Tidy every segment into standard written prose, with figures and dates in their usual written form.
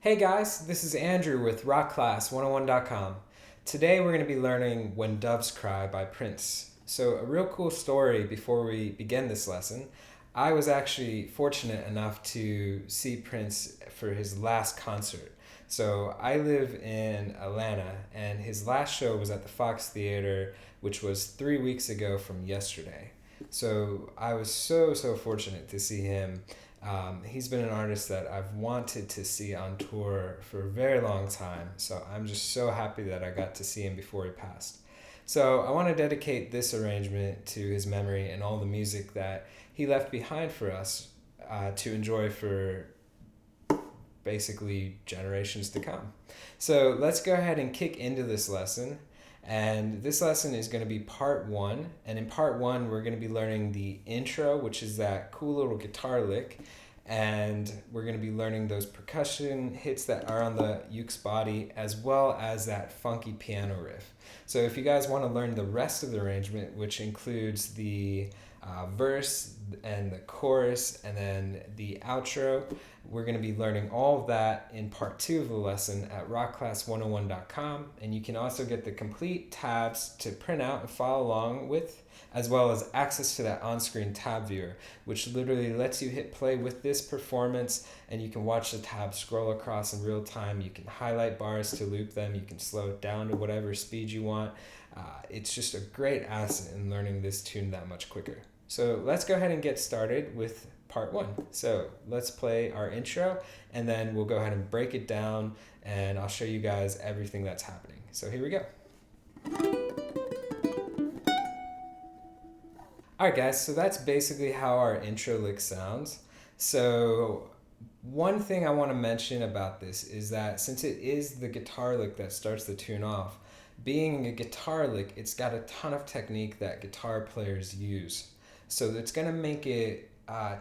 Hey guys, this is Andrew with rockclass101.com. Today we're going to be learning When Doves Cry by Prince. So a real cool story before we begin this lesson. I was actually fortunate enough to see Prince for his last concert. So I live in Atlanta and his last show was at the Fox Theater, which was 3 weeks ago from yesterday. So I was so fortunate to see him. He's been an artist that I've wanted to see on tour for a very long time, so I'm just so happy that I got to see him before he passed. So I want to dedicate this arrangement to his memory and all the music that he left behind for us to enjoy for basically generations to come. So let's go ahead and kick into this lesson. And this lesson is going to be part one. And in part one, we're going to be learning the intro, which is that cool little guitar lick. And we're going to be learning those percussion hits that are on the uke's body, as well as that funky piano riff. So if you guys want to learn the rest of the arrangement, which includes the verse and the chorus and then the outro, we're going to be learning all of that in part two of the lesson at rockclass101.com, and you can also get the complete tabs to print out and follow along with, as well as access to that on-screen tab viewer, which literally lets you hit play with this performance and you can watch the tabs scroll across in real time. You can highlight bars to loop them, you can slow it down to whatever speed you want. It's just a great asset in learning this tune that much quicker. So let's go ahead and get started with part one. So let's play our intro and then we'll go ahead and break it down and I'll show you guys everything that's happening. So here we go. Alright guys, so that's basically how our intro lick sounds. So one thing I want to mention about this is that since it is the guitar lick that starts the tune off, being a guitar lick, it's got a ton of technique that guitar players use. So it's going to make it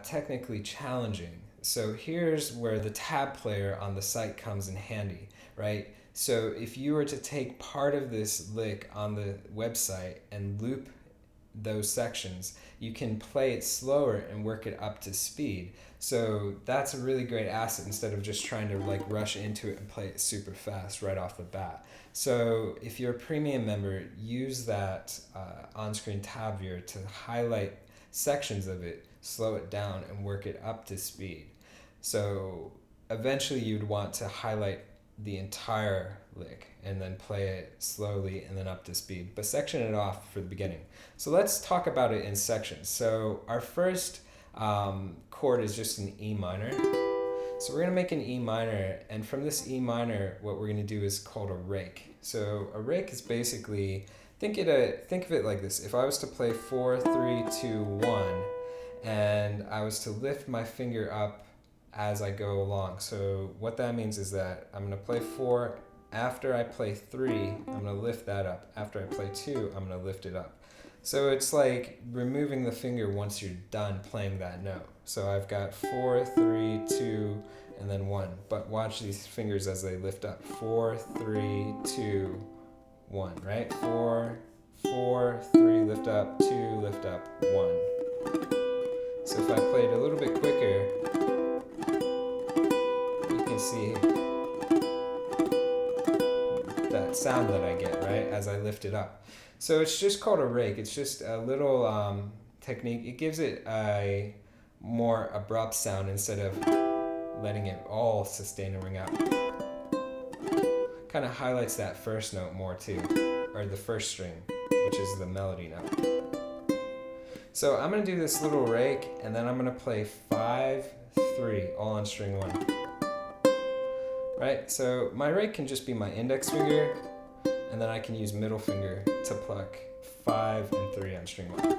technically challenging. So here's where the tab player on the site comes in handy, right? So if you were to take part of this lick on the website and loop those sections, you can play it slower and work it up to speed. So that's a really great asset instead of just trying to like rush into it and play it super fast right off the bat. So if you're a premium member, use that on-screen tab viewer to highlight sections of it, slow it down, and work it up to speed. So eventually you'd want to highlight the entire lick and then play it slowly and then up to speed, but section it off for the beginning. So let's talk about it in sections. So our first chord is just an E minor. So we're going to make an E minor, and from this E minor, what we're going to do is called a rake. So a rake is basically, think of it like this. If I was to play 4, 3, 2, 1, and I was to lift my finger up as I go along. So what that means is that I'm going to play 4. After I play 3, I'm going to lift that up. After I play 2, I'm going to lift it up. So it's like removing the finger once you're done playing that note. So I've got 4, 3, 2, and then 1. But watch these fingers as they lift up. 4, 3, 2, 1, right? 4, 4, 3, lift up, 2, lift up, 1. So if I play it a little bit quicker, you can see that sound that I get, right, as I lift it up. So it's just called a rake. It's just a little technique. It gives it a more abrupt sound instead of letting it all sustain and ring out. Kind of highlights that first note more too, or the first string, which is the melody note. So I'm going to do this little rake, and then I'm going to play 5, 3, all on string 1. Right, so my rake can just be my index finger, and then I can use middle finger to pluck 5 and 3 on string 1.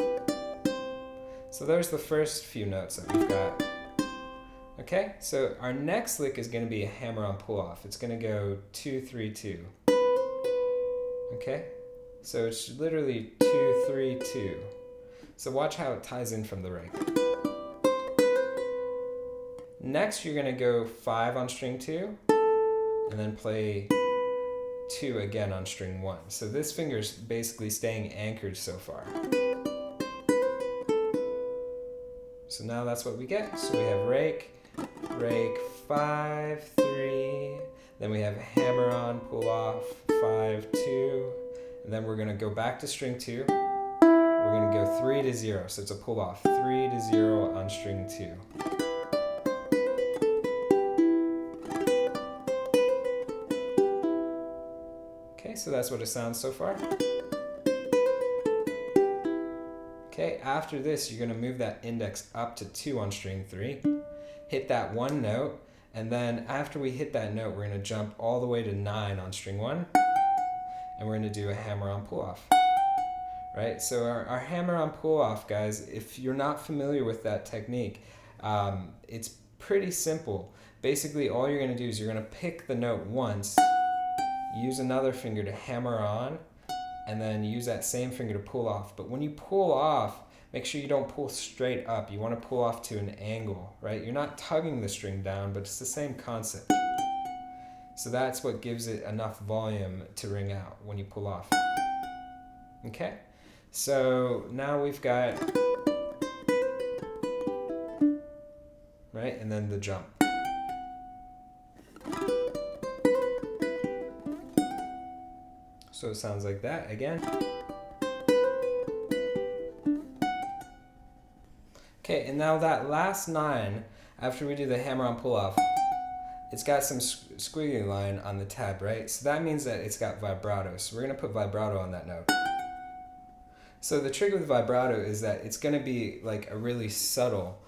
So there's the first few notes that we've got. Okay, so our next lick is going to be a hammer-on pull-off. It's going to go 2, 3, 2. Okay, so it's literally 2, 3, 2. So watch how it ties in from the rake. Next, you're going to go 5 on string 2, and then play 2 again on string 1. So this finger's basically staying anchored so far. So now that's what we get. So we have rake, rake, 5, 3, then we have hammer on, pull off, 5, 2, and then we're going to go back to string 2. We're going to go 3 to 0, so it's a pull off, 3 to 0 on string 2. Okay, so that's what it sounds so far. Okay, after this, you're going to move that index up to 2 on string 3, hit that one note, and then after we hit that note, we're going to jump all the way to 9 on string 1, and we're going to do a hammer-on pull-off. Right, so our hammer-on pull-off, guys, if you're not familiar with that technique, it's pretty simple. Basically, all you're going to do is you're going to pick the note once, use another finger to hammer on, and then use that same finger to pull off. But when you pull off, make sure you don't pull straight up. You want to pull off to an angle, right? You're not tugging the string down, but it's the same concept. So that's what gives it enough volume to ring out when you pull off. Okay? So now we've got, right? And then the jump. So it sounds like that again. Okay, and now that last 9, after we do the hammer-on pull-off, it's got some squiggly line on the tab, right? So that means that it's got vibrato. So we're going to put vibrato on that note. So the trick with vibrato is that it's going to be like a really subtle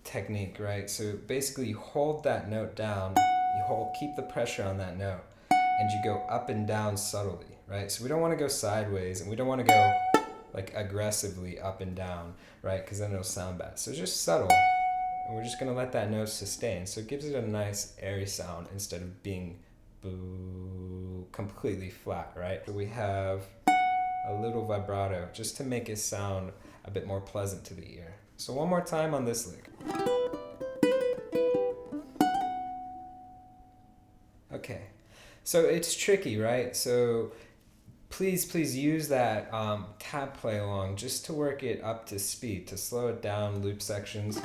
technique, right? So basically you hold that note down, keep the pressure on that note, and you go up and down subtly, right? So we don't want to go sideways, and we don't want to go like aggressively up and down, right? Because then it'll sound bad. So just subtle, and we're just going to let that note sustain. So it gives it a nice airy sound instead of being completely flat, right? So we have a little vibrato just to make it sound a bit more pleasant to the ear. So one more time on this lick. Okay. So it's tricky, right? So please use that tab play along just to work it up to speed, to slow it down, loop sections.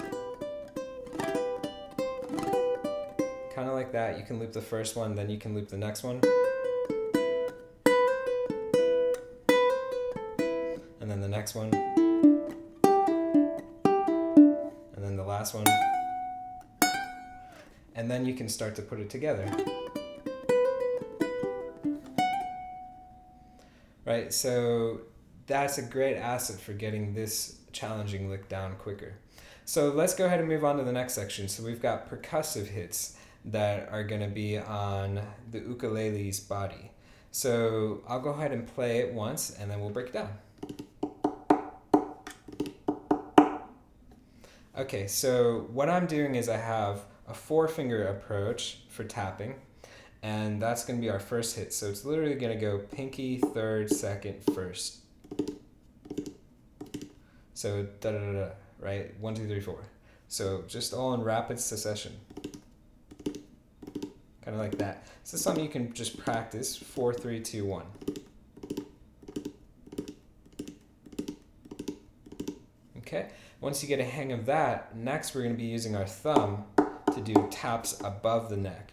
Kind of like that. You can loop the first one, then you can loop the next one. And then the next one. And then the last one. And then you can start to put it together. Right, so that's a great asset for getting this challenging lick down quicker. So let's go ahead and move on to the next section. So we've got percussive hits that are going to be on the ukulele's body. So I'll go ahead and play it once, and then we'll break it down. Okay, so what I'm doing is I have a 4-finger approach for tapping, and that's going to be our first hit. So it's literally going to go pinky, 3rd, 2nd, 1st. So da-da-da-da, right? 1, 2, 3, 4. So just all in rapid succession. Kind of like that. So this is something you can just practice. 4, 3, 2, 1. Okay? Once you get a hang of that, next we're going to be using our thumb to do taps above the neck.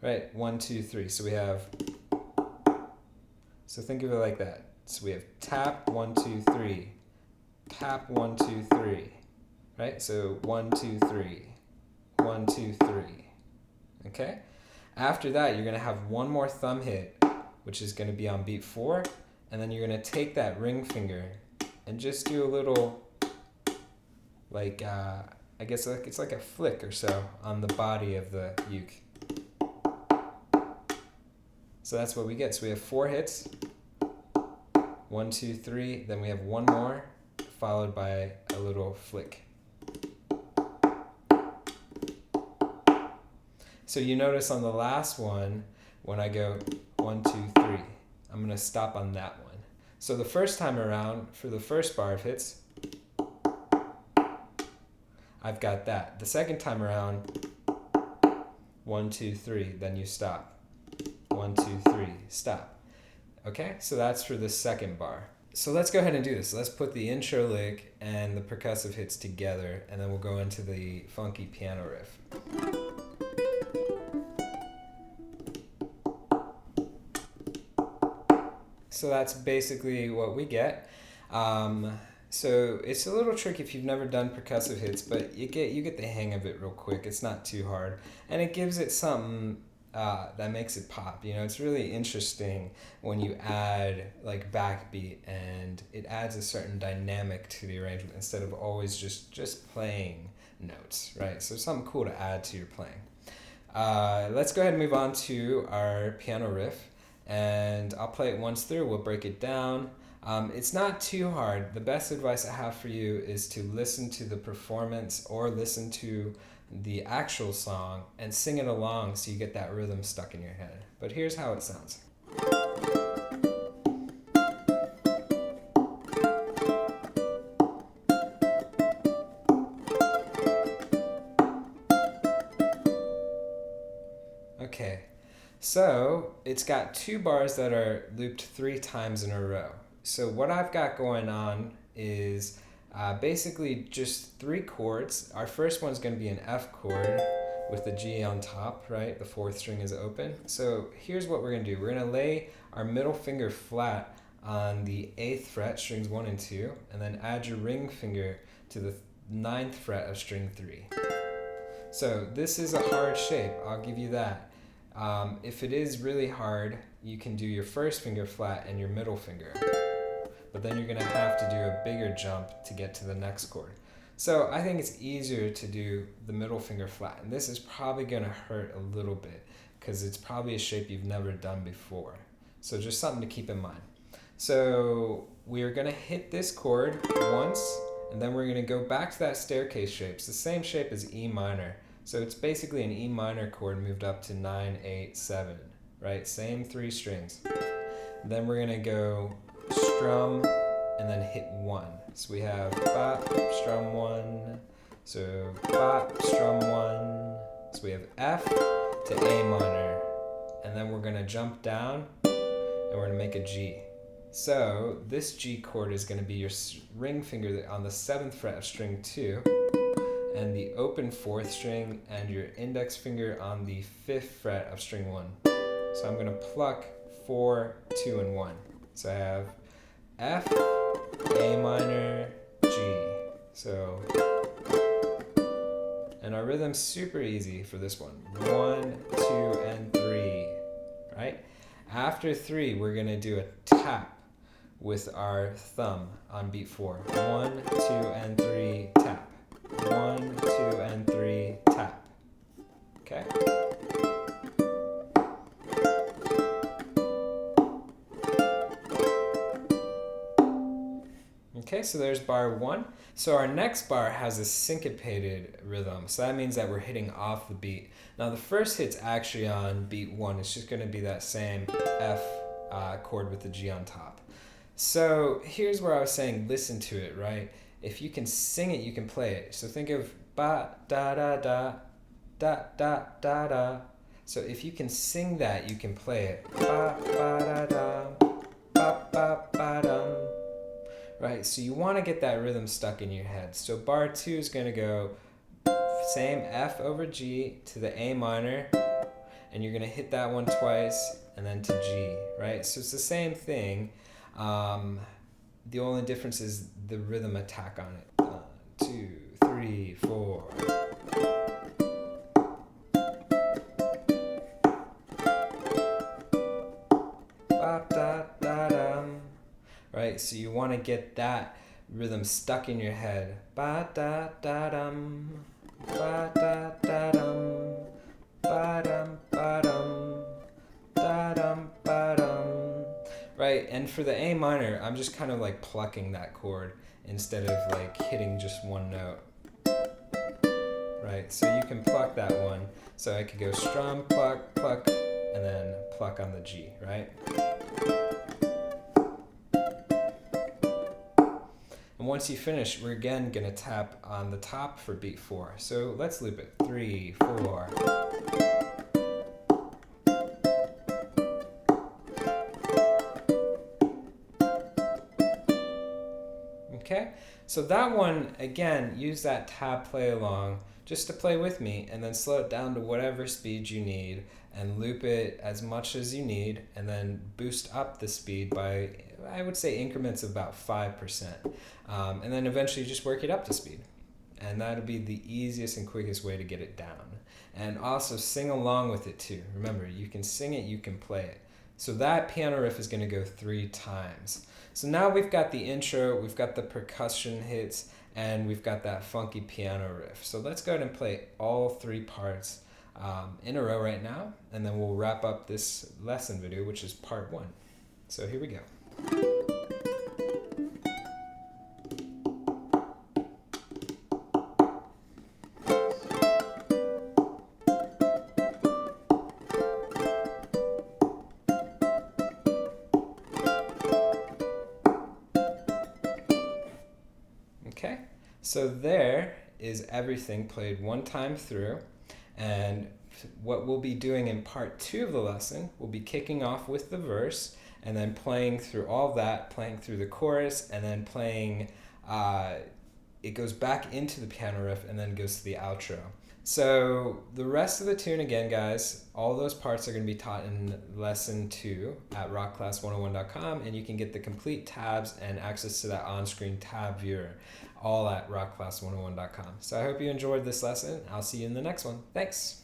Right, 1, 2, 3. So we have, so think of it like that. So we have tap, 1, 2, 3. Tap, 1, 2, 3. Right, so 1, 2, 3. 1, 2, 3. Okay? After that, you're going to have one more thumb hit, which is going to be on beat 4. And then you're going to take that ring finger and just do a little, like, I guess like it's like a flick or so on the body of the uke. So that's what we get. So we have 4 hits, 1, 2, 3, then we have one more, followed by a little flick. So you notice on the last one, when I go 1, 2, 3, I'm going to stop on that one. So the first time around, for the first bar of hits, I've got that. The second time around, 1, 2, 3, then you stop. 1, 2, 3, stop. Okay, so that's for the second bar. So let's go ahead and do this. Let's put the intro lick and the percussive hits together, and then we'll go into the funky piano riff. So that's basically what we get. So it's a little tricky if you've never done percussive hits, but you get the hang of it real quick. It's not too hard, and it gives it something that makes it pop. You know, it's really interesting when you add like backbeat, and it adds a certain dynamic to the arrangement instead of always just playing notes, right? So something cool to add to your playing. Let's go ahead and move on to our piano riff, and I'll play it once through. We'll break it down. It's not too hard. The best advice I have for you is to listen to the performance or listen to the actual song and sing it along so you get that rhythm stuck in your head. But here's how it sounds. Okay, so it's got 2 bars that are looped 3 times in a row. So what I've got going on is basically just 3 chords. Our first one's going to be an F chord with the G on top, right? The 4th string is open. So here's what we're going to do. We're going to lay our middle finger flat on the 8th fret, strings 1 and 2, and then add your ring finger to the 9th fret of string 3. So this is a hard shape, I'll give you that. If it is really hard, you can do your first finger flat and your middle finger. But then you're going to have to do a bigger jump to get to the next chord. So I think it's easier to do the middle finger flat. And this is probably going to hurt a little bit because it's probably a shape you've never done before. So just something to keep in mind. So we're going to hit this chord once, and then we're going to go back to that staircase shape. It's the same shape as E minor. So it's basically an E minor chord moved up to 9, 8, 7, right? Same 3 strings. Then we're going to go strum and then hit 1. So we have bop, strum 1. So bop, strum 1. So we have F to A minor. And then we're going to jump down and we're going to make a G. So this G chord is going to be your ring finger on the 7th fret of string 2. And the open 4th string and your index finger on the 5th fret of string 1. So I'm going to pluck 4, 2, and 1. So I have F, A minor, G. So, and our rhythm's super easy for this one. 1, 2, and 3, right? After 3, we're going to do a tap with our thumb on beat 4. 1, 2, and 3, tap. 1, 2, and 3, tap. Okay? Okay, so there's bar 1. So our next bar has a syncopated rhythm. So that means that we're hitting off the beat. Now the first hit's actually on beat 1. It's just going to be that same F chord with the G on top. So here's where I was saying listen to it, right? If you can sing it, you can play it. So think of ba da da da da da da da. So if you can sing that, you can play it. Ba ba da da ba ba ba dum. Right, so you want to get that rhythm stuck in your head. So bar 2 is going to go same F over G to the A minor, and you're going to hit that one twice, and then to G, right? So it's the same thing. The only difference is the rhythm attack on it. 1, 2, 3, 4. Ba da da dum. Right, so you want to get that rhythm stuck in your head. Ba da da dum, ba da da dum, ba dum ba dum, da dum ba dum. Right, and for the A minor, I'm just kind of like plucking that chord instead of like hitting just one note. Right, so you can pluck that one. So I could go strum, pluck, pluck, and then pluck on the G, right? And once you finish, we're again going to tap on the top for beat 4. So let's loop it. 3, 4. So that one, again, use that tab play along just to play with me, and then slow it down to whatever speed you need and loop it as much as you need, and then boost up the speed by, I would say, increments of about 5%. And then eventually just work it up to speed. And that'll be the easiest and quickest way to get it down. And also sing along with it too. Remember, you can sing it, you can play it. So that piano riff is going to go 3 times. So now we've got the intro, we've got the percussion hits, and we've got that funky piano riff. So let's go ahead and play all 3 parts in a row right now, and then we'll wrap up this lesson video, which is part 1. So here we go. Okay, so there is everything played 1 time through, and what we'll be doing in part 2 of the lesson, we'll be kicking off with the verse and then playing through all that, playing through the chorus, and then playing, it goes back into the piano riff and then goes to the outro. So the rest of the tune, again, guys, all those parts are going to be taught in lesson 2 at rockclass101.com, and you can get the complete tabs and access to that on-screen tab viewer all at rockclass101.com. So I hope you enjoyed this lesson. I'll see you in the next one. Thanks.